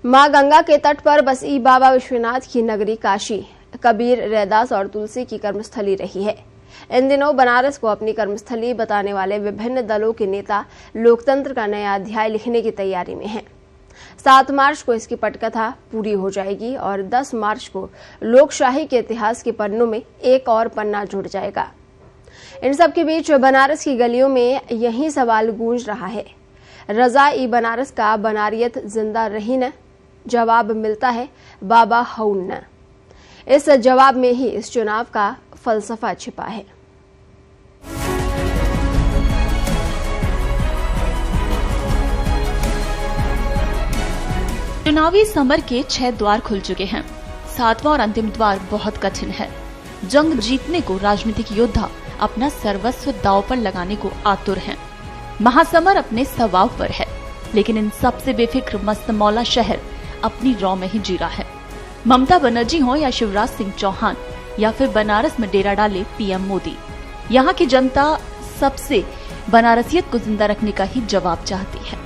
मां गंगा के तट पर बसी बाबा विश्वनाथ की नगरी काशी कबीर, रैदास और तुलसी की कर्मस्थली रही है। इन दिनों बनारस को अपनी कर्मस्थली बताने वाले विभिन्न दलों के नेता लोकतंत्र का नया अध्याय लिखने की तैयारी में हैं। 7 मार्च को इसकी पटकथा पूरी हो जाएगी और 10 मार्च को लोकशाही के इतिहास के पन्नों में एक और पन्ना जुड़ जाएगा। इन सब के बीच बनारस की गलियों में यही सवाल गूंज रहा है, रजा-ई बनारस का बनारियत जिंदा रही न? जवाब मिलता है बाबा हऊन न। इस जवाब में ही इस चुनाव का फलसफा छिपा है। चुनावी समर के 6 द्वार खुल चुके हैं। 7वां और अंतिम द्वार बहुत कठिन है। जंग जीतने को राजनीतिक योद्धा अपना सर्वस्व दांव पर लगाने को आतुर हैं। महासमर अपने स्वभाव पर है, लेकिन इन सबसे बेफिक्र मस्तमौला शहर अपनी रौ में ही जी रहा है। ममता बनर्जी हो या शिवराज सिंह चौहान या फिर बनारस में डेरा डाले पीएम मोदी, यहाँ की जनता सबसे बनारसियत को जिंदा रखने का ही जवाब चाहती है।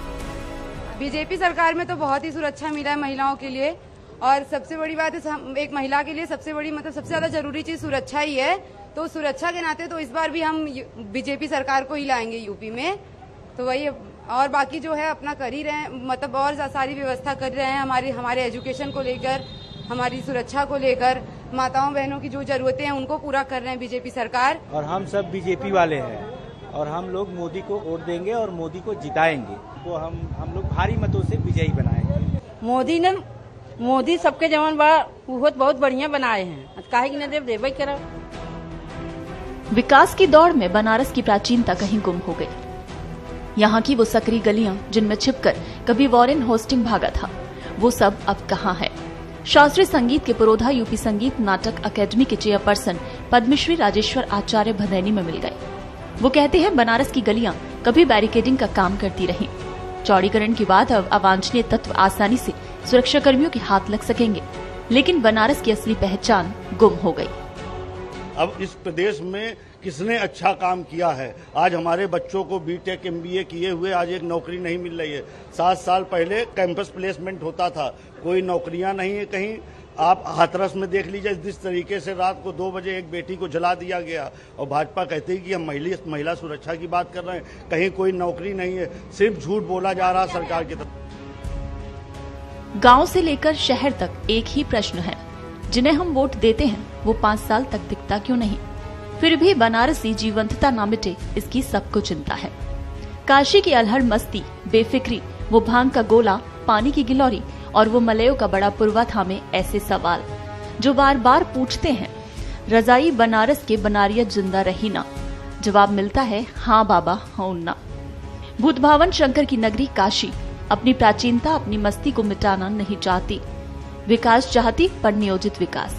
बीजेपी सरकार में तो बहुत ही सुरक्षा मिला है महिलाओं के लिए, और सबसे बड़ी बात है एक महिला के लिए सबसे बड़ी सबसे ज्यादा जरूरी चीज सुरक्षा ही है। तो सुरक्षा के नाते तो इस बार भी हम बीजेपी सरकार को ही लाएंगे यूपी में। तो वही, और बाकी जो है अपना कर ही रहे हैं, और सारी व्यवस्था कर रहे हैं हमारे एजुकेशन को लेकर, हमारी सुरक्षा को लेकर, माताओं बहनों की जो जरूरतें हैं उनको पूरा कर रहे हैं बीजेपी सरकार। और हम सब बीजेपी वाले हैं और हम लोग मोदी को वोट देंगे और मोदी को जिताएंगे, तो हम लोग भारी मतों से विजयी बनाएंगे। मोदी सबके जवान बहुत बढ़िया बनाए हैं, काहे की न देवे करा। विकास की दौड़ में बनारस की प्राचीनता कहीं गुम हो गई। यहाँ की वो सकरी गलियां जिनमें छिपकर कभी वॉरेन होस्टिंग भागा था, वो सब अब कहाँ है? शास्त्रीय संगीत के पुरोधा यूपी संगीत नाटक अकेडमी के चेयरपर्सन पद्मश्री राजेश्वर आचार्य भदैनी में मिल गए। वो कहते हैं बनारस की गलियां कभी बैरिकेडिंग का काम करती रहीं। चौड़ीकरण के बाद अब अवांछनीय तत्व आसानी से सुरक्षा कर्मियों के हाथ लग सकेंगे, लेकिन बनारस की असली पहचान गुम हो गई। अब इस प्रदेश में किसने अच्छा काम किया है? आज हमारे बच्चों को बीटेक एमबीए किए हुए आज एक नौकरी नहीं मिल रही है। 7 साल पहले कैंपस प्लेसमेंट होता था, कोई नौकरियां नहीं है कहीं। आप हाथरस में देख लीजिए, जिस तरीके से रात को 2 बजे एक बेटी को जला दिया गया, और भाजपा कहती है कि हम महिला सुरक्षा की बात कर रहे हैं, कहीं कोई नौकरी नहीं है, सिर्फ झूठ बोला जा रहा सरकार की तरफ। गांव से लेकर शहर तक एक ही प्रश्न है, जिन्हें हम वोट देते हैं वो 5 साल तक दिखता क्यों नहीं? फिर भी बनारसी जीवंतता ना मिटे, इसकी सबको चिंता है। काशी की अलहड़ मस्ती, बेफिक्री, वो भांग का गोला, पानी की गिलौरी और वो मलयों का बड़ा पुरवा थामे ऐसे सवाल जो बार बार पूछते हैं, रजाई बनारस के बनारियत जिंदा रही ना? जवाब मिलता है हाँ बाबा हऊन ना। भूतभावन शंकर की नगरी काशी अपनी प्राचीनता, अपनी मस्ती को मिटाना नहीं चाहती। विकास चाहती पर नियोजित विकास।